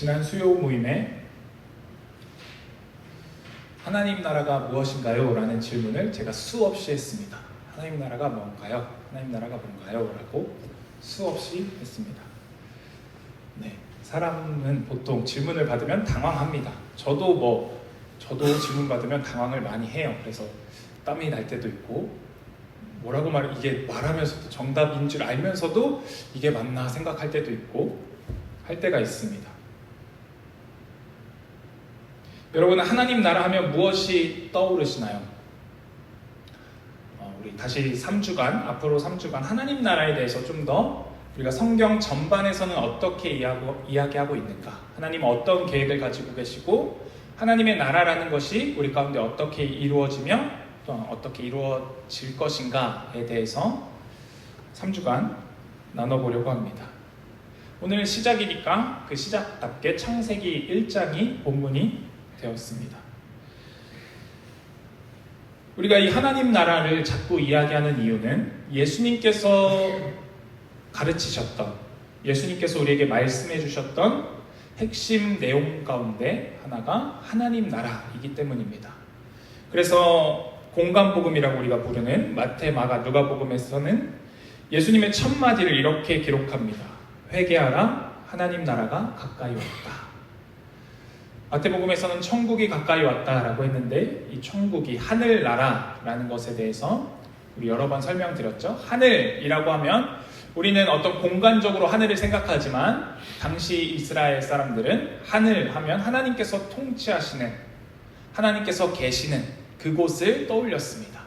지난 수요 모임에 하나님 나라가 무엇인가요? 라는 질문을 제가 수없이 했습니다. 하나님 나라가 뭔가요? 하나님 나라가 뭔가요? 라고 수없이 했습니다. 네, 사람은 보통 질문을 받으면 당황합니다. 저도 질문 받으면 당황을 많이 해요. 그래서 땀이 날 때도 있고, 이게 말하면서도 정답인 줄 알면서도 이게 맞나 생각할 때도 있고 할 때가 있습니다. 여러분은 하나님 나라 하면 무엇이 떠오르시나요? 우리 다시 3주간, 앞으로 3주간 하나님 나라에 대해서 좀 더 우리가 성경 전반에서는 어떻게 이야기하고 있는가, 하나님은 어떤 계획을 가지고 계시고 하나님의 나라라는 것이 우리 가운데 어떻게 이루어지며 또 어떻게 이루어질 것인가에 대해서 3주간 나눠보려고 합니다. 오늘 시작이니까 그 시작답게 창세기 1장이 본문이 되었습니다. 우리가 이 하나님 나라를 자꾸 이야기하는 이유는 예수님께서 가르치셨던, 예수님께서 우리에게 말씀해 주셨던 핵심 내용 가운데 하나가 하나님 나라이기 때문입니다. 그래서 공간복음이라고 우리가 부르는 마태, 마가, 누가복음에서는 예수님의 첫 마디를 이렇게 기록합니다. 회개하라, 하나님 나라가 가까이 왔다. 마태복음에서는 천국이 가까이 왔다라고 했는데, 이 천국이 하늘나라라는 것에 대해서 우리 여러 번 설명드렸죠. 하늘이라고 하면 우리는 어떤 공간적으로 하늘을 생각하지만 당시 이스라엘 사람들은 하늘 하면 하나님께서 통치하시는, 하나님께서 계시는 그곳을 떠올렸습니다.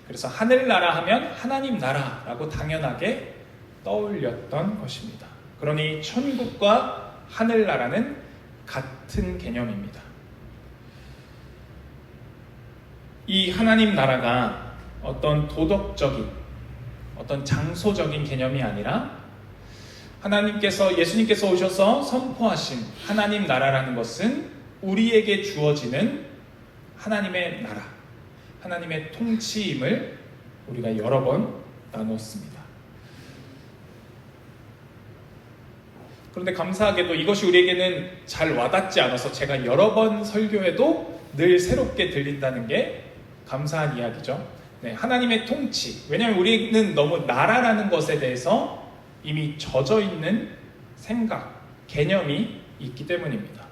그래서 하늘나라 하면 하나님 나라라고 당연하게 떠올렸던 것입니다. 그러니 천국과 하늘나라는 같은 개념입니다. 이 하나님 나라가 어떤 도덕적인, 어떤 장소적인 개념이 아니라 예수님께서 오셔서 선포하신 하나님 나라라는 것은 우리에게 주어지는 하나님의 나라, 하나님의 통치임을 우리가 여러 번 나누었습니다. 그런데 감사하게도 이것이 우리에게는 잘 와닿지 않아서 제가 여러 번 설교해도 늘 새롭게 들린다는 게 감사한 이야기죠. 네, 하나님의 통치. 왜냐하면 우리는 너무 나라라는 것에 대해서 이미 젖어 있는 생각, 개념이 있기 때문입니다.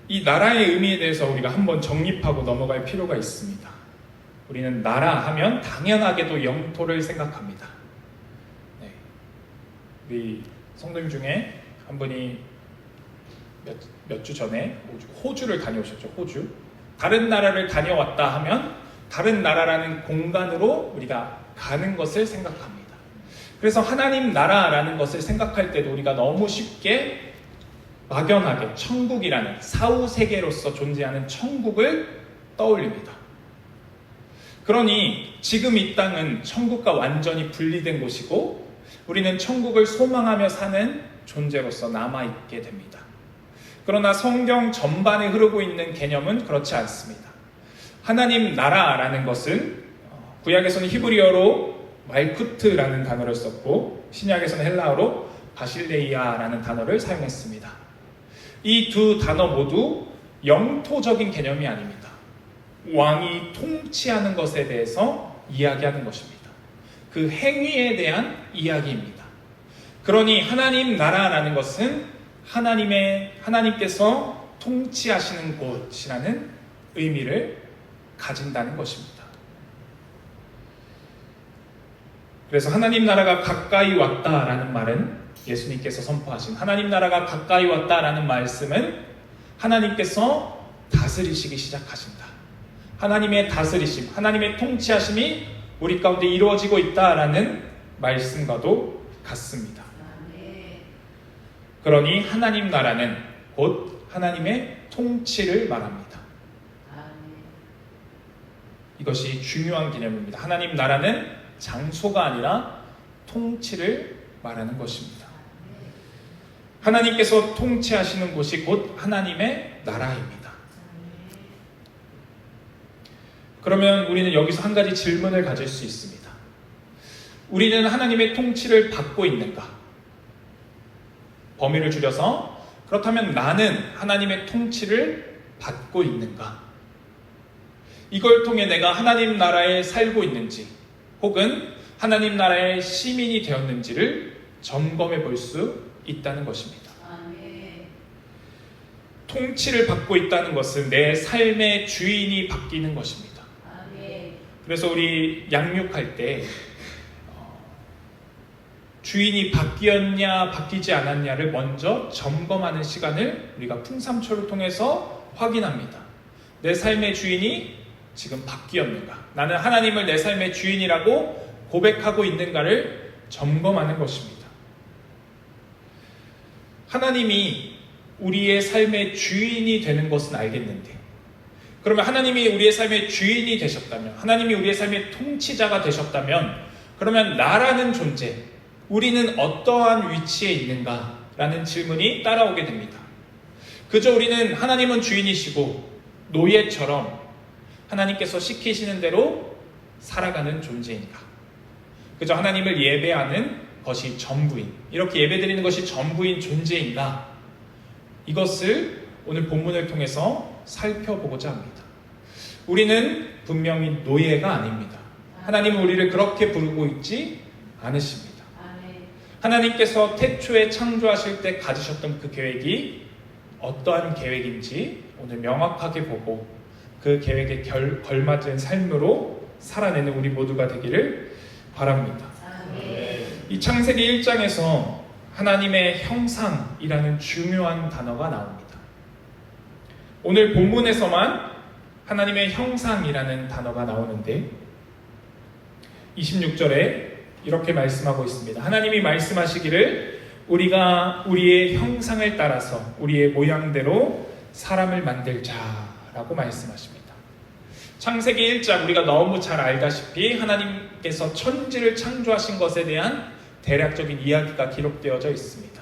이 나라의 의미에 대해서 우리가 한번 정립하고 넘어갈 필요가 있습니다. 우리는 나라 하면 당연하게도 영토를 생각합니다. 우리 성도님 중에 한 분이 몇 주 전에 호주를 다녀오셨죠. 호주. 다른 나라를 다녀왔다 하면 다른 나라라는 공간으로 우리가 가는 것을 생각합니다. 그래서 하나님 나라라는 것을 생각할 때도 우리가 너무 쉽게 막연하게 천국이라는 사후세계로서 존재하는 천국을 떠올립니다. 그러니 지금 이 땅은 천국과 완전히 분리된 곳이고 우리는 천국을 소망하며 사는 존재로서 남아있게 됩니다. 그러나 성경 전반에 흐르고 있는 개념은 그렇지 않습니다. 하나님 나라라는 것은 구약에서는 히브리어로 말쿠트라는 단어를 썼고 신약에서는 헬라어로 바실레이아라는 단어를 사용했습니다. 이 두 단어 모두 영토적인 개념이 아닙니다. 왕이 통치하는 것에 대해서 이야기하는 것입니다. 그 행위에 대한 이야기입니다. 그러니 하나님 나라라는 것은 하나님께서 통치하시는 곳이라는 의미를 가진다는 것입니다. 그래서 하나님 나라가 가까이 왔다라는 말은, 예수님께서 선포하신 하나님 나라가 가까이 왔다라는 말씀은 하나님께서 다스리시기 시작하신다. 하나님의 다스리심, 하나님의 통치하심이 우리 가운데 이루어지고 있다라는 말씀과도 같습니다. 그러니 하나님 나라는 곧 하나님의 통치를 말합니다. 이것이 중요한 개념입니다. 하나님 나라는 장소가 아니라 통치를 말하는 것입니다. 하나님께서 통치하시는 곳이 곧 하나님의 나라입니다. 그러면 우리는 여기서 한 가지 질문을 가질 수 있습니다. 우리는 하나님의 통치를 받고 있는가? 범위를 줄여서 그렇다면 나는 하나님의 통치를 받고 있는가? 이걸 통해 내가 하나님 나라에 살고 있는지 혹은 하나님 나라의 시민이 되었는지를 점검해 볼 수 있다는 것입니다. 통치를 받고 있다는 것은 내 삶의 주인이 바뀌는 것입니다. 그래서 우리 양육할 때 주인이 바뀌었냐 바뀌지 않았냐를 먼저 점검하는 시간을 우리가 풍삼초를 통해서 확인합니다. 내 삶의 주인이 지금 바뀌었는가? 나는 하나님을 내 삶의 주인이라고 고백하고 있는가를 점검하는 것입니다. 하나님이 우리의 삶의 주인이 되는 것은 알겠는데, 그러면 하나님이 우리의 삶의 주인이 되셨다면, 하나님이 우리의 삶의 통치자가 되셨다면, 그러면 나라는 존재, 우리는 어떠한 위치에 있는가라는 질문이 따라오게 됩니다. 그저 우리는 하나님은 주인이시고 노예처럼 하나님께서 시키시는 대로 살아가는 존재인가? 그저 하나님을 예배하는 것이 전부인, 이렇게 예배드리는 것이 전부인 존재인가? 이것을 오늘 본문을 통해서 살펴보고자 합니다. 우리는 분명히 노예가 아닙니다. 하나님은 우리를 그렇게 부르고 있지 않으십니다. 하나님께서 태초에 창조하실 때 가지셨던 그 계획이 어떠한 계획인지 오늘 명확하게 보고 그 계획에 걸맞은 삶으로 살아내는 우리 모두가 되기를 바랍니다. 이 창세기 1장에서 하나님의 형상이라는 중요한 단어가 나옵니다. 오늘 본문에서만 하나님의 형상이라는 단어가 나오는데 26절에 이렇게 말씀하고 있습니다. 하나님이 말씀하시기를 우리가 우리의 형상을 따라서 우리의 모양대로 사람을 만들자라고 말씀하십니다. 창세기 1장 우리가 너무 잘 알다시피 하나님께서 천지를 창조하신 것에 대한 대략적인 이야기가 기록되어져 있습니다.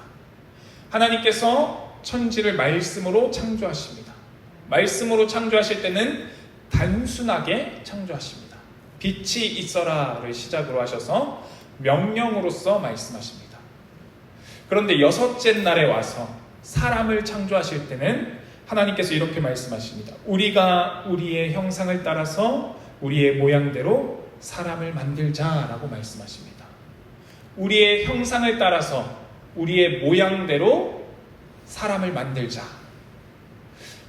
하나님께서 천지를 말씀으로 창조하십니다. 말씀으로 창조하실 때는 단순하게 창조하십니다. 빛이 있어라를 시작으로 하셔서 명령으로서 말씀하십니다. 그런데 여섯째 날에 와서 사람을 창조하실 때는 하나님께서 이렇게 말씀하십니다. 우리가 우리의 형상을 따라서 우리의 모양대로 사람을 만들자라고 말씀하십니다. 우리의 형상을 따라서 우리의 모양대로 사람을 만들자.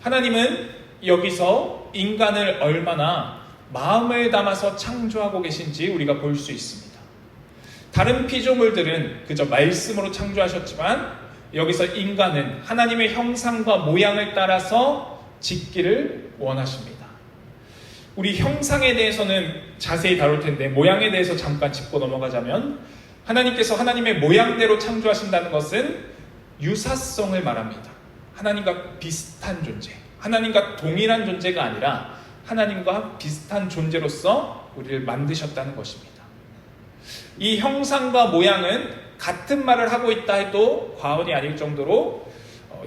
하나님은 여기서 인간을 얼마나 마음을 담아서 창조하고 계신지 우리가 볼 수 있습니다. 다른 피조물들은 그저 말씀으로 창조하셨지만 여기서 인간은 하나님의 형상과 모양을 따라서 짓기를 원하십니다. 우리 형상에 대해서는 자세히 다룰 텐데 모양에 대해서 잠깐 짚고 넘어가자면 하나님께서 하나님의 모양대로 창조하신다는 것은 유사성을 말합니다. 하나님과 비슷한 존재, 하나님과 동일한 존재가 아니라 하나님과 비슷한 존재로서 우리를 만드셨다는 것입니다. 이 형상과 모양은 같은 말을 하고 있다 해도 과언이 아닐 정도로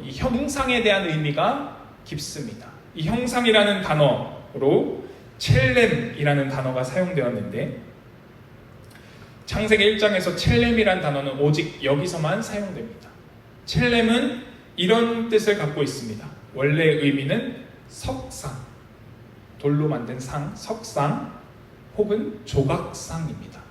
이 형상에 대한 의미가 깊습니다. 이 형상이라는 단어로 첼렘이라는 단어가 사용되었는데 창세기 1장에서 첼렘이라는 단어는 오직 여기서만 사용됩니다. 첼렘은 이런 뜻을 갖고 있습니다. 원래 의미는 석상, 돌로 만든 상, 석상 혹은 조각상입니다.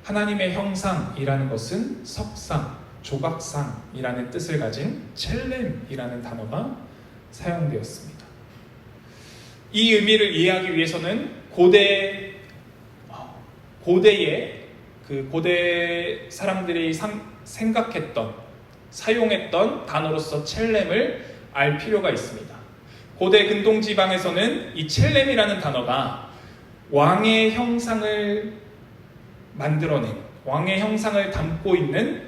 하나님의 형상이라는 것은 석상, 조각상이라는 뜻을 가진 첼렘이라는 단어가 사용되었습니다. 이 의미를 이해하기 위해서는 고대의 그 고대 사람들이 생각했던, 사용했던 단어로서 첼렘을 알 필요가 있습니다. 고대 근동 지방에서는 이 첼렘이라는 단어가 왕의 형상을 만들어낸, 왕의 형상을 담고 있는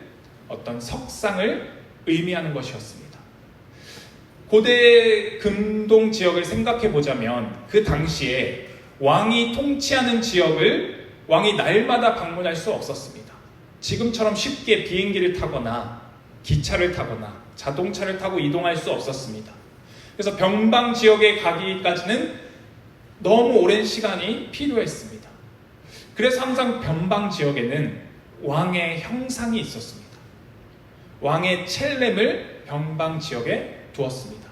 어떤 석상을 의미하는 것이었습니다. 고대 근동 지역을 생각해 보자면 그 당시에 왕이 통치하는 지역을 왕이 날마다 방문할 수 없었습니다. 지금처럼 쉽게 비행기를 타거나 기차를 타거나 자동차를 타고 이동할 수 없었습니다. 그래서 변방 지역에 가기까지는 너무 오랜 시간이 필요했습니다. 그래서 항상 변방 지역에는 왕의 형상이 있었습니다. 왕의 첼렘을 변방 지역에 두었습니다.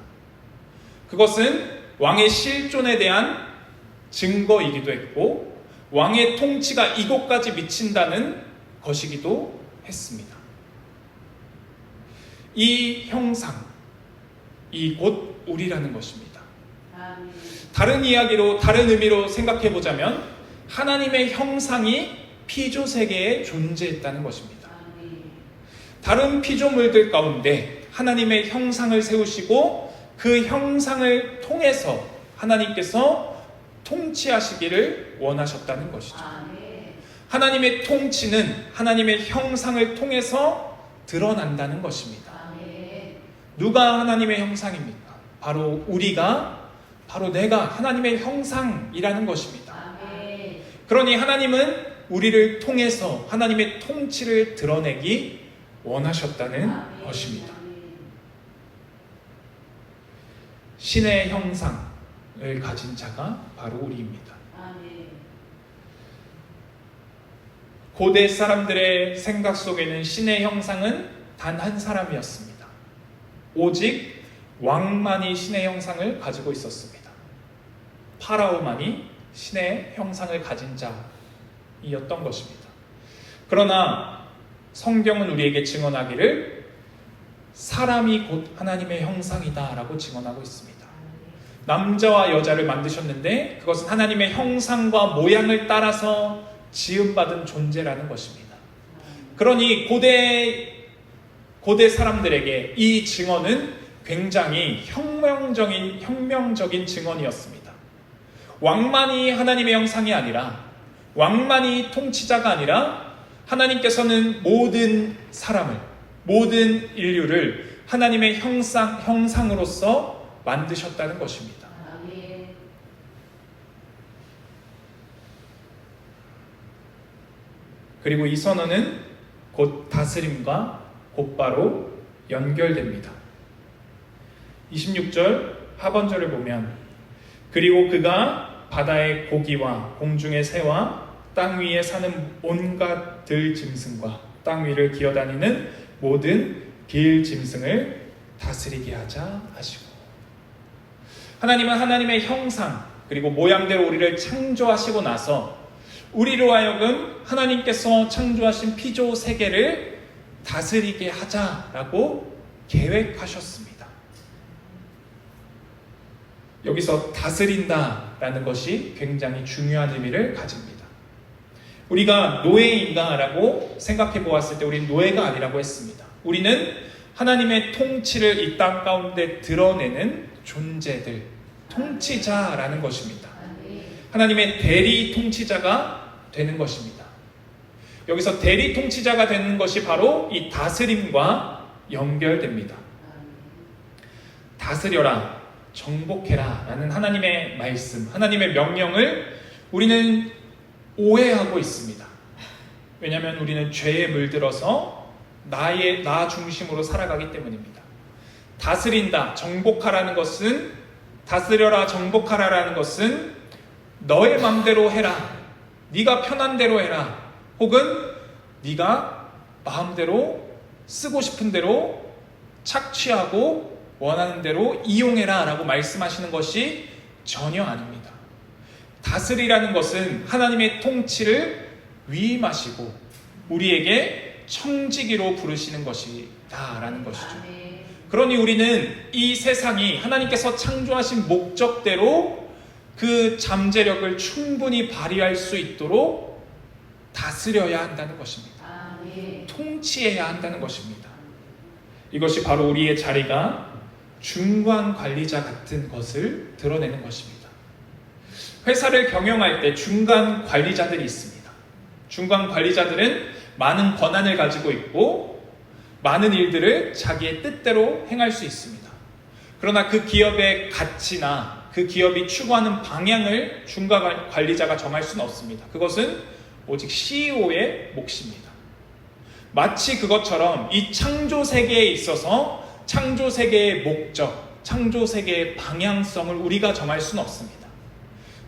그것은 왕의 실존에 대한 증거이기도 했고 왕의 통치가 이곳까지 미친다는 것이기도 했습니다. 이 형상, 이 곧 우리라는 것입니다. 다른 이야기로, 다른 의미로 생각해 보자면 하나님의 형상이 피조 세계에 존재했다는 것입니다. 다른 피조물들 가운데 하나님의 형상을 세우시고 그 형상을 통해서 하나님께서 통치하시기를 원하셨다는 것이죠. 하나님의 통치는 하나님의 형상을 통해서 드러난다는 것입니다. 누가 하나님의 형상입니까? 바로 우리가, 바로 내가 하나님의 형상이라는 것입니다. 그러니 하나님은 우리를 통해서 하나님의 통치를 드러내기 원하셨다는 것입니다. 신의 형상을 가진 자가 바로 우리입니다. 고대 사람들의 생각 속에는 신의 형상은 단 한 사람이었습니다. 오직 왕만이 신의 형상을 가지고 있었습니다. 파라오만이 신의 형상을 가진 자이었던 것입니다. 그러나 성경은 우리에게 증언하기를 사람이 곧 하나님의 형상이다 라고 증언하고 있습니다. 남자와 여자를 만드셨는데 그것은 하나님의 형상과 모양을 따라서 지음받은 존재라는 것입니다. 그러니 고대 사람들에게 이 증언은 굉장히 혁명적인 증언이었습니다. 왕만이 하나님의 형상이 아니라, 왕만이 통치자가 아니라 하나님께서는 모든 사람을, 모든 인류를 하나님의 형상으로서 만드셨다는 것입니다. 그리고 이 선언은 곧 다스림과 곧바로 연결됩니다. 26절 하반절을 보면 그리고 그가 바다의 고기와 공중의 새와 땅 위에 사는 온갖 들 짐승과 땅 위를 기어다니는 모든 길 짐승을 다스리게 하자 하시고, 하나님은 하나님의 형상 그리고 모양대로 우리를 창조하시고 나서 우리로 하여금 하나님께서 창조하신 피조 세계를 다스리게 하자라고 계획하셨습니다. 여기서 다스린다라는 것이 굉장히 중요한 의미를 가집니다. 우리가 노예인가라고 생각해 보았을 때 우리는 노예가 아니라고 했습니다. 우리는 하나님의 통치를 이 땅 가운데 드러내는 존재들, 통치자라는 것입니다. 하나님의 대리 통치자가 되는 것입니다. 여기서 대리 통치자가 되는 것이 바로 이 다스림과 연결됩니다. 다스려라, 정복해라 라는 하나님의 말씀, 하나님의 명령을 우리는 오해하고 있습니다. 왜냐하면 우리는 죄에 물들어서 나 중심으로 살아가기 때문입니다. 다스린다, 정복하라는 것은, 다스려라, 정복하라라는 것은 너의 마음대로 해라, 네가 편한 대로 해라, 혹은 네가 마음대로 쓰고 싶은 대로 착취하고 원하는 대로 이용해라 라고 말씀하시는 것이 전혀 아닙니다. 다스리라는 것은 하나님의 통치를 위임하시고 우리에게 청지기로 부르시는 것이다 라는 것이죠. 그러니 우리는 이 세상이 하나님께서 창조하신 목적대로 그 잠재력을 충분히 발휘할 수 있도록 다스려야 한다는 것입니다. 통치해야 한다는 것입니다. 이것이 바로 우리의 자리가 중간 관리자 같은 것을 드러내는 것입니다. 회사를 경영할 때 중간 관리자들이 있습니다. 중간 관리자들은 많은 권한을 가지고 있고 많은 일들을 자기의 뜻대로 행할 수 있습니다. 그러나 그 기업의 가치나 그 기업이 추구하는 방향을 중간 관리자가 정할 수는 없습니다. 그것은 오직 CEO의 몫입니다. 마치 그것처럼 이 창조 세계에 있어서 창조 세계의 목적, 창조 세계의 방향성을 우리가 정할 수는 없습니다.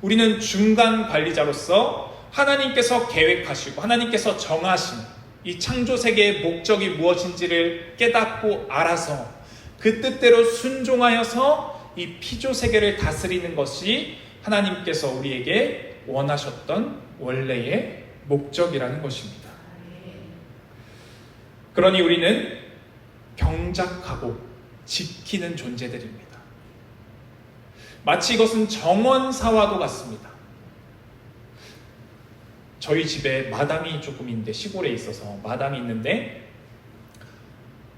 우리는 중간 관리자로서 하나님께서 계획하시고 하나님께서 정하신 이 창조 세계의 목적이 무엇인지를 깨닫고 알아서 그 뜻대로 순종하여서 이 피조 세계를 다스리는 것이 하나님께서 우리에게 원하셨던 원래의 목적이라는 것입니다. 그러니 우리는 경작하고 지키는 존재들입니다. 마치 이것은 정원사와도 같습니다. 저희 집에 마당이 조금 있는데, 시골에 있어서 마당이 있는데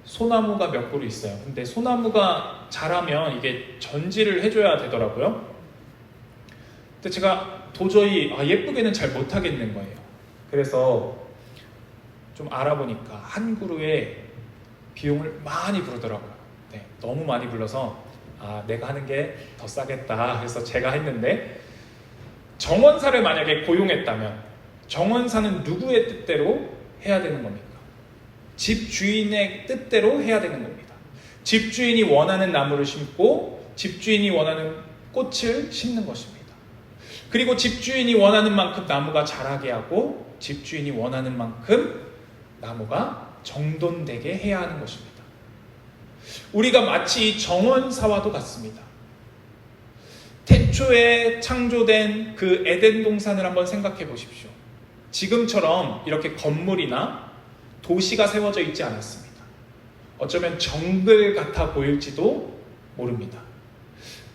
소나무가 몇 그루 있어요. 근데 소나무가 자라면 이게 전지를 해줘야 되더라고요. 근데 제가 도저히 예쁘게는 잘 못하겠는 거예요. 그래서 좀 알아보니까 한 그루에 비용을 많이 부르더라고요. 네, 너무 많이 불러서 내가 하는 게 더 싸겠다 해서 제가 했는데, 정원사를 만약에 고용했다면 정원사는 누구의 뜻대로 해야 되는 겁니까? 집주인의 뜻대로 해야 되는 겁니다. 집주인이 원하는 나무를 심고 집주인이 원하는 꽃을 심는 것입니다. 그리고 집주인이 원하는 만큼 나무가 자라게 하고 집주인이 원하는 만큼 나무가 정돈되게 해야 하는 것입니다. 우리가 마치 이 정원사와도 같습니다. 태초에 창조된 그 에덴 동산을 한번 생각해 보십시오. 지금처럼 이렇게 건물이나 도시가 세워져 있지 않았습니다. 어쩌면 정글 같아 보일지도 모릅니다.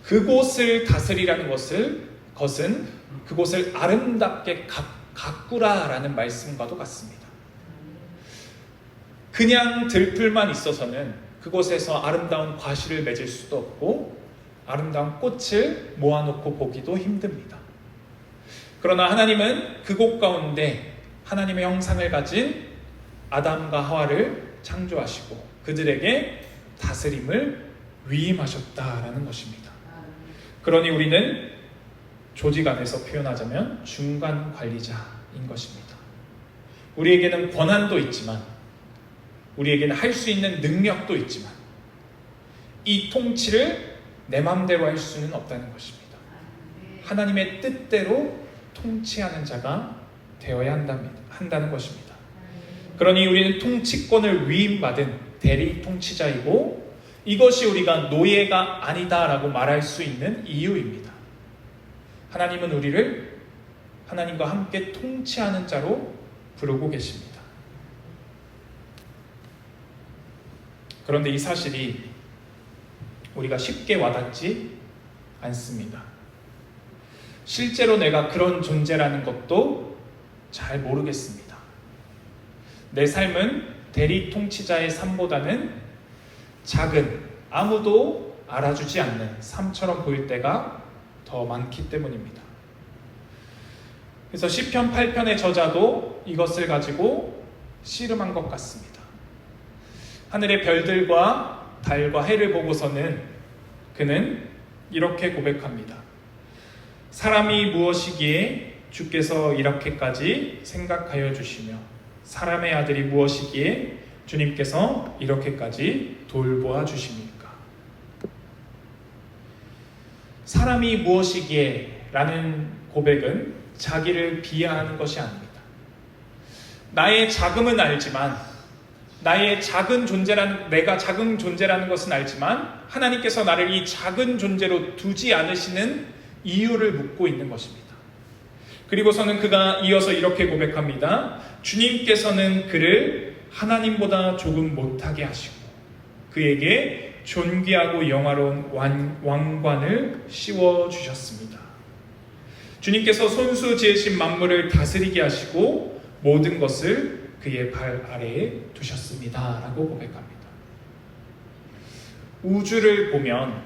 그곳을 다스리라는 것은 그곳을 아름답게 가꾸라라는 말씀과도 같습니다. 그냥 들풀만 있어서는 그곳에서 아름다운 과실을 맺을 수도 없고 아름다운 꽃을 모아놓고 보기도 힘듭니다. 그러나 하나님은 그곳 가운데 하나님의 형상을 가진 아담과 하와를 창조하시고 그들에게 다스림을 위임하셨다라는 것입니다. 그러니 우리는 조직 안에서 표현하자면 중간 관리자인 것입니다. 우리에게는 권한도 있지만, 우리에게는 할 수 있는 능력도 있지만, 이 통치를 내 마음대로 할 수는 없다는 것입니다. 하나님의 뜻대로 통치하는 자가 되어야 한다는 것입니다. 그러니 우리는 통치권을 위임받은 대리 통치자이고, 이것이 우리가 노예가 아니다라고 말할 수 있는 이유입니다. 하나님은 우리를 하나님과 함께 통치하는 자로 부르고 계십니다. 그런데 이 사실이 우리가 쉽게 와닿지 않습니다. 실제로 내가 그런 존재라는 것도 잘 모르겠습니다. 내 삶은 대리 통치자의 삶보다는 작은, 아무도 알아주지 않는 삶처럼 보일 때가 더 많기 때문입니다. 그래서 시편 8편의 저자도 이것을 가지고 씨름한 것 같습니다. 하늘의 별들과 달과 해를 보고서는 그는 이렇게 고백합니다. 사람이 무엇이기에 주께서 이렇게까지 생각하여 주시며 사람의 아들이 무엇이기에 주님께서 이렇게까지 돌보아 주십니까? 사람이 무엇이기에 라는 고백은 자기를 비하하는 것이 아닙니다. 나의 작음은 알지만, 나의 작은 존재라는, 내가 작은 존재라는 것은 알지만 하나님께서 나를 이 작은 존재로 두지 않으시는 이유를 묻고 있는 것입니다. 그리고서는 그가 이어서 이렇게 고백합니다. 주님께서는 그를 하나님보다 조금 못하게 하시고 그에게 존귀하고 영화로운 왕관을 씌워주셨습니다. 주님께서 손수 지으신 만물을 다스리게 하시고 모든 것을 그의 발 아래에 두셨습니다 라고 고백합니다. 우주를 보면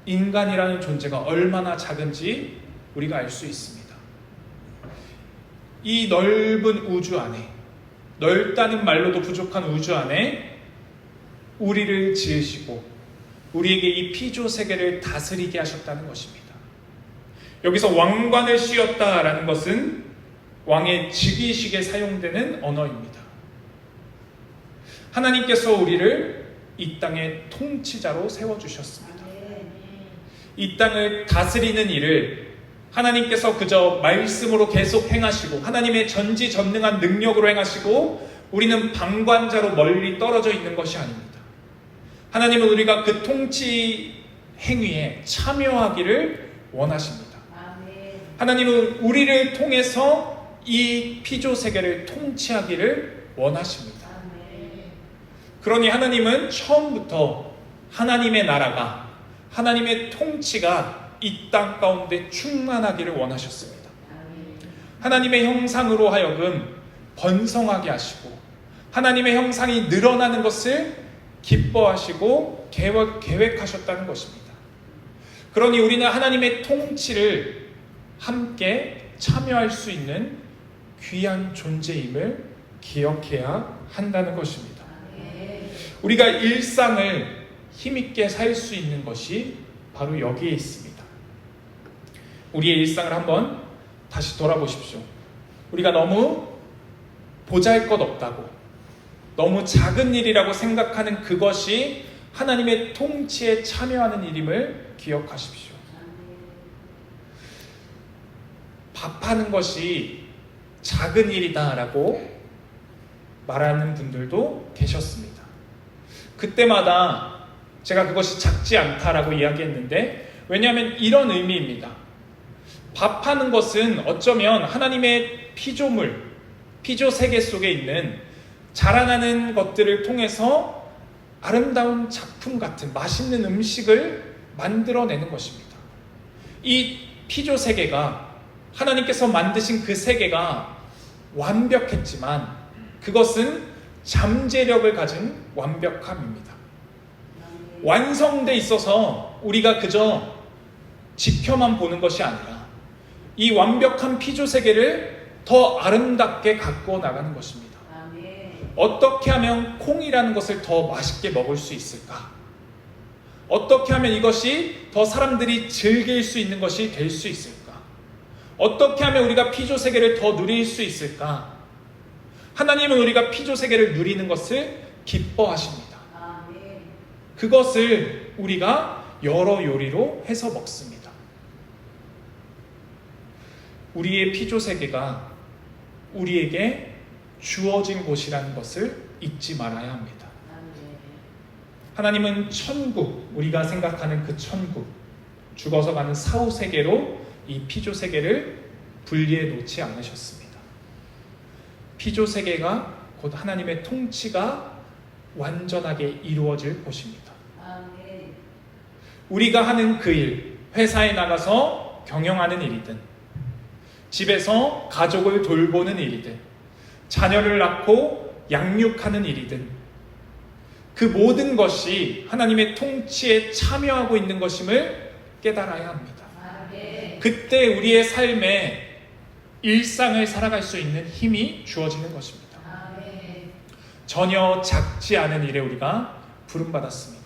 인간이라는 존재가 얼마나 작은지 우리가 알 수 있습니다. 이 넓은 우주 안에, 넓다는 말로도 부족한 우주 안에 우리를 지으시고 우리에게 이 피조 세계를 다스리게 하셨다는 것입니다. 여기서 왕관을 씌웠다라는 것은 왕의 즉위식에 사용되는 언어입니다. 하나님께서 우리를 이 땅의 통치자로 세워주셨습니다. 이 땅을 다스리는 일을 하나님께서 그저 말씀으로 계속 행하시고 하나님의 전지전능한 능력으로 행하시고 우리는 방관자로 멀리 떨어져 있는 것이 아닙니다. 하나님은 우리가 그 통치 행위에 참여하기를 원하십니다. 하나님은 우리를 통해서 이 피조 세계를 통치하기를 원하십니다. 그러니 하나님은 처음부터 하나님의 나라가, 하나님의 통치가 이 땅 가운데 충만하기를 원하셨습니다. 하나님의 형상으로 하여금 번성하게 하시고 하나님의 형상이 늘어나는 것을 기뻐하시고 계획하셨다는 것입니다. 그러니 우리는 하나님의 통치를 함께 참여할 수 있는 귀한 존재임을 기억해야 한다는 것입니다. 우리가 일상을 힘있게 살 수 있는 것이 바로 여기에 있습니다. 우리의 일상을 한번 다시 돌아보십시오. 우리가 너무 보잘것없다고, 너무 작은 일이라고 생각하는 그것이 하나님의 통치에 참여하는 일임을 기억하십시오. 밥하는 것이 작은 일이다라고 말하는 분들도 계셨습니다. 그때마다 제가 그것이 작지 않다라고 이야기했는데, 왜냐하면 이런 의미입니다. 밥하는 것은 어쩌면 하나님의 피조물, 피조 세계 속에 있는 자라나는 것들을 통해서 아름다운 작품 같은 맛있는 음식을 만들어내는 것입니다. 이 피조 세계가, 하나님께서 만드신 그 세계가 완벽했지만 그것은 잠재력을 가진 완벽함입니다. 완성돼 있어서 우리가 그저 지켜만 보는 것이 아니라 이 완벽한 피조 세계를 더 아름답게 갖고 나가는 것입니다. 어떻게 하면 콩이라는 것을 더 맛있게 먹을 수 있을까? 어떻게 하면 이것이 더 사람들이 즐길 수 있는 것이 될 수 있을까? 어떻게 하면 우리가 피조 세계를 더 누릴 수 있을까? 하나님은 우리가 피조 세계를 누리는 것을 기뻐하십니다. 그것을 우리가 여러 요리로 해서 먹습니다. 우리의 피조 세계가 우리에게 주어진 곳이라는 것을 잊지 말아야 합니다. 하나님은 천국, 우리가 생각하는 그 천국, 죽어서 가는 사후 세계로 이 피조 세계를 분리해 놓지 않으셨습니다. 피조 세계가 곧 하나님의 통치가 완전하게 이루어질 곳입니다. 우리가 하는 그 일, 회사에 나가서 경영하는 일이든, 집에서 가족을 돌보는 일이든, 자녀를 낳고 양육하는 일이든, 그 모든 것이 하나님의 통치에 참여하고 있는 것임을 깨달아야 합니다. 그때 우리의 삶에 일상을 살아갈 수 있는 힘이 주어지는 것입니다. 전혀 작지 않은 일에 우리가 부름받았습니다.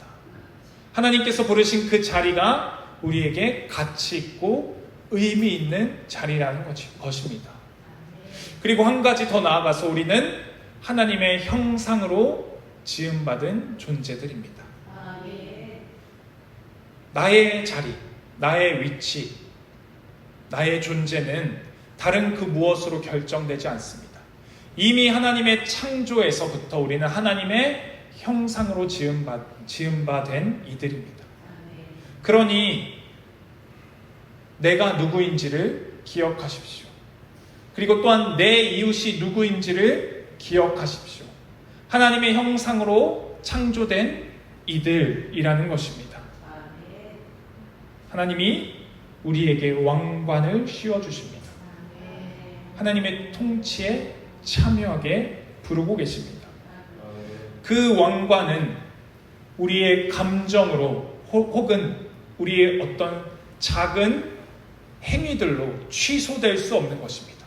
하나님께서 부르신 그 자리가 우리에게 가치 있고 의미 있는 자리라는 것입니다. 그리고 한 가지 더 나아가서 우리는 하나님의 형상으로 지음받은 존재들입니다. 나의 자리, 나의 위치, 나의 존재는 다른 그 무엇으로 결정되지 않습니다. 이미 하나님의 창조에서부터 우리는 하나님의 형상으로 지음받은 이들입니다. 그러니 내가 누구인지를 기억하십시오. 그리고 또한 내 이웃이 누구인지를 기억하십시오. 하나님의 형상으로 창조된 이들이라는 것입니다. 하나님이 우리에게 왕관을 씌워주십니다. 하나님의 통치에 참여하게 부르고 계십니다. 그 왕관은 우리의 감정으로 혹은 우리의 어떤 작은 행위들로 취소될 수 없는 것입니다.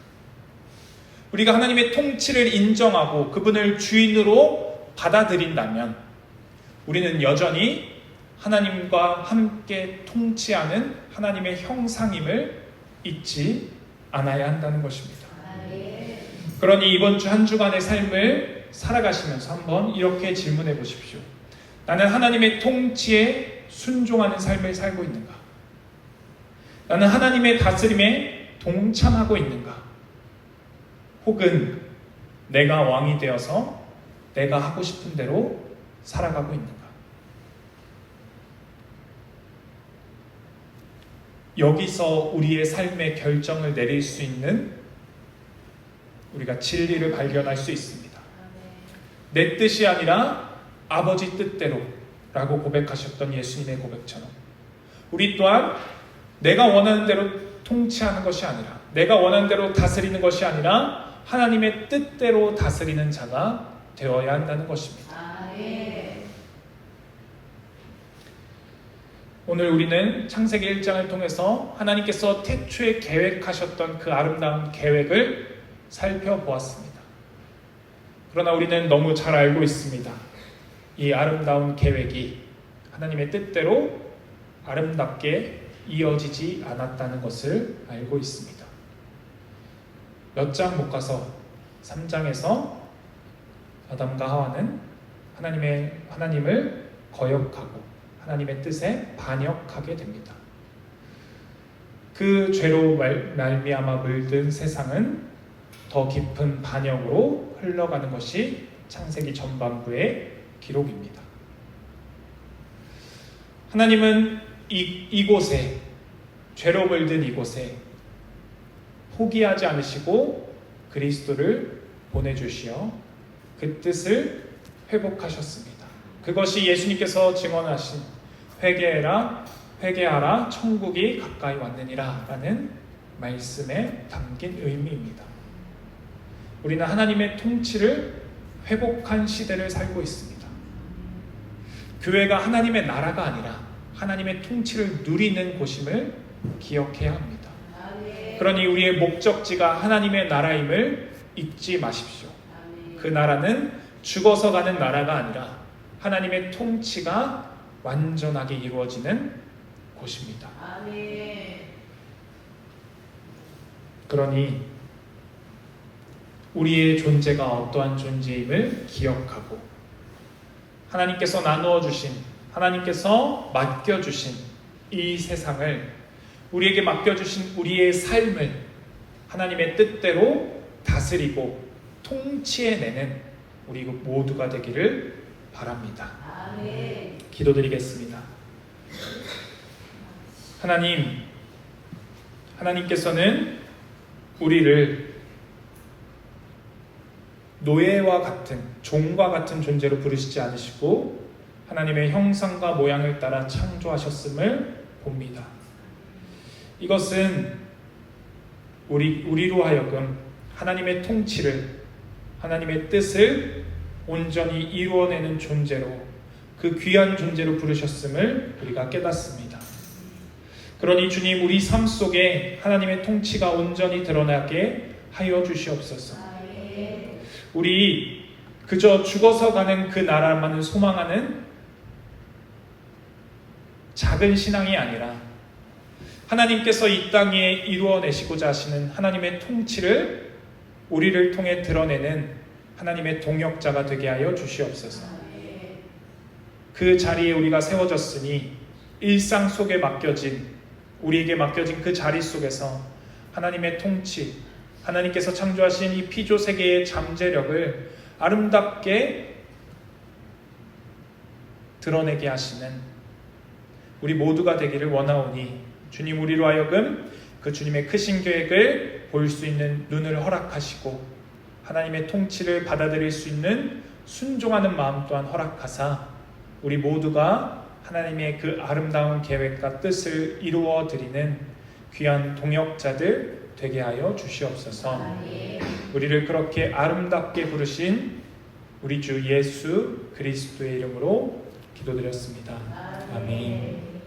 우리가 하나님의 통치를 인정하고 그분을 주인으로 받아들인다면 우리는 여전히 하나님과 함께 통치하는 하나님의 형상임을 잊지 않아야 한다는 것입니다. 그러니 이번 주 한 주간의 삶을 살아가시면서 한번 이렇게 질문해 보십시오. 나는 하나님의 통치에 순종하는 삶을 살고 있는가? 나는 하나님의 다스림에 동참하고 있는가? 혹은 내가 왕이 되어서 내가 하고 싶은 대로 살아가고 있는가? 여기서 우리의 삶의 결정을 내릴 수 있는 우리가 진리를 발견할 수 있습니다. 내 뜻이 아니라 아버지 뜻대로 라고 고백하셨던 예수님의 고백처럼 우리 또한 내가 원하는 대로 통치하는 것이 아니라 내가 원하는 대로 다스리는 것이 아니라 하나님의 뜻대로 다스리는 자가 되어야 한다는 것입니다. 오늘 우리는 창세기 1장을 통해서 하나님께서 태초에 계획하셨던 그 아름다운 계획을 살펴보았습니다. 그러나 우리는 너무 잘 알고 있습니다. 이 아름다운 계획이 하나님의 뜻대로 아름답게 이어지지 않았다는 것을 알고 있습니다. 몇 장 못 가서 3장에서 아담과 하와는 하나님을 거역하고 하나님의 뜻에 반역하게 됩니다. 그 죄로 말미암아 물든 세상은 더 깊은 반역으로 흘러가는 것이 창세기 전반부의 기록입니다. 하나님은 이곳에 죄로 물든 이곳에 포기하지 않으시고 그리스도를 보내주시어 그 뜻을 회복하셨습니다. 그것이 예수님께서 증언하신 회개하라 천국이 가까이 왔느니라 라는 말씀에 담긴 의미입니다. 우리는 하나님의 통치를 회복한 시대를 살고 있습니다. 교회가 하나님의 나라가 아니라 하나님의 통치를 누리는 곳임을 기억해야 합니다. 그러니 우리의 목적지가 하나님의 나라임을 잊지 마십시오. 그 나라는 죽어서 가는 나라가 아니라 하나님의 통치가 완전하게 이루어지는 곳입니다. 그러니 우리의 존재가 어떠한 존재임을 기억하고 하나님께서 나누어 주신 하나님께서 맡겨주신 이 세상을 우리에게 맡겨주신 우리의 삶을 하나님의 뜻대로 다스리고 통치해내는 우리 모두가 되기를 바랍니다. 기도드리겠습니다. 하나님께서는 우리를 노예와 같은 종과 같은 존재로 부르시지 않으시고 하나님의 형상과 모양을 따라 창조하셨음을 봅니다. 이것은 우리로 하여금 하나님의 통치를 하나님의 뜻을 온전히 이루어내는 존재로 그 귀한 존재로 부르셨음을 우리가 깨닫습니다. 그러니 주님 우리 삶 속에 하나님의 통치가 온전히 드러나게 하여 주시옵소서. 우리 그저 죽어서 가는 그 나라만을 소망하는 작은 신앙이 아니라 하나님께서 이 땅에 이루어내시고자 하시는 하나님의 통치를 우리를 통해 드러내는 하나님의 동역자가 되게 하여 주시옵소서. 그 자리에 우리가 세워졌으니 일상 속에 우리에게 맡겨진 그 자리 속에서 하나님의 통치, 하나님께서 창조하신 이 피조 세계의 잠재력을 아름답게 드러내게 하시는 우리 모두가 되기를 원하오니 주님 우리로 하여금 그 주님의 크신 계획을 볼 수 있는 눈을 허락하시고 하나님의 통치를 받아들일 수 있는 순종하는 마음 또한 허락하사 우리 모두가 하나님의 그 아름다운 계획과 뜻을 이루어 드리는 귀한 동역자들 되게 하여 주시옵소서. 우리를 그렇게 아름답게 부르신 우리 주 예수 그리스도의 이름으로 기도드렸습니다. 아멘.